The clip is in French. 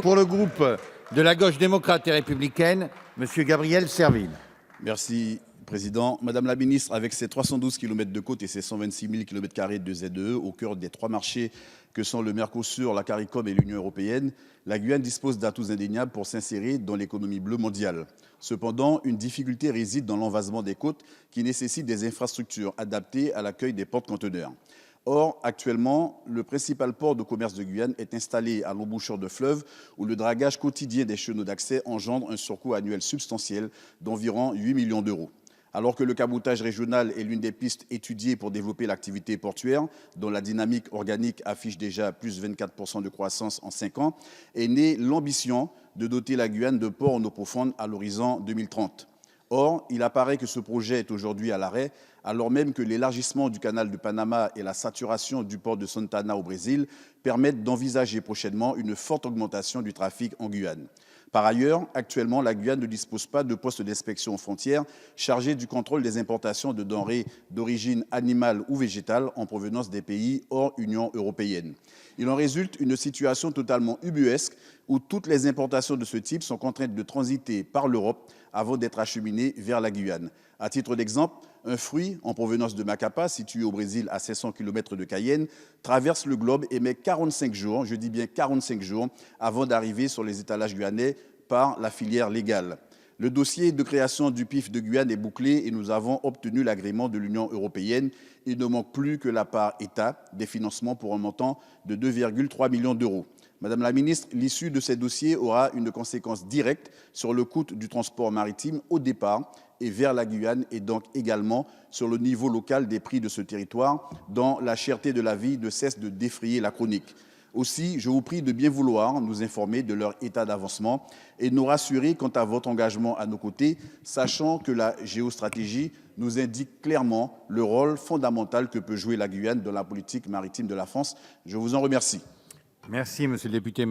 Pour le groupe de la gauche démocrate et républicaine, M. Gabriel Serville. Merci, Président. Madame la ministre, avec ses 312 km de côte et ses 126 000 km² de ZEE au cœur des trois marchés que sont le Mercosur, la CARICOM et l'Union européenne, la Guyane dispose d'atouts indéniables pour s'insérer dans l'économie bleue mondiale. Cependant, une difficulté réside dans l'envasement des côtes qui nécessite des infrastructures adaptées à l'accueil des porte-conteneurs. Or, actuellement, le principal port de commerce de Guyane est installé à l'embouchure de fleuves où le dragage quotidien des chenaux d'accès engendre un surcoût annuel substantiel d'environ 8 millions d'euros. Alors que le cabotage régional est l'une des pistes étudiées pour développer l'activité portuaire, dont la dynamique organique affiche déjà plus 24% de croissance en 5 ans, est née l'ambition de doter la Guyane de ports en eau profonde à l'horizon 2030. Or, il apparaît que ce projet est aujourd'hui à l'arrêt, alors même que l'élargissement du canal de Panama et la saturation du port de Santa Ana au Brésil permettent d'envisager prochainement une forte augmentation du trafic en Guyane. Par ailleurs, actuellement, la Guyane ne dispose pas de poste d'inspection aux frontières chargé du contrôle des importations de denrées d'origine animale ou végétale en provenance des pays hors Union européenne. Il en résulte une situation totalement ubuesque où toutes les importations de ce type sont contraintes de transiter par l'Europe avant d'être acheminées vers la Guyane. À titre d'exemple, un fruit en provenance de Macapá, situé au Brésil à 500 km de Cayenne, traverse le globe et met 45 jours, je dis bien 45 jours, avant d'arriver sur les étalages guyanais par la filière légale. Le dossier de création du PIF de Guyane est bouclé et nous avons obtenu l'agrément de l'Union européenne. Il ne manque plus que la part État des financements pour un montant de 2,3 millions d'euros. Madame la ministre, l'issue de ces dossiers aura une conséquence directe sur le coût du transport maritime au départ et vers la Guyane et donc également sur le niveau local des prix de ce territoire dont la cherté de la vie ne cesse de défrayer la chronique. Aussi, je vous prie de bien vouloir nous informer de leur état d'avancement et nous rassurer quant à votre engagement à nos côtés, sachant que la géostratégie nous indique clairement le rôle fondamental que peut jouer la Guyane dans la politique maritime de la France. Je vous en remercie. Merci, monsieur le député.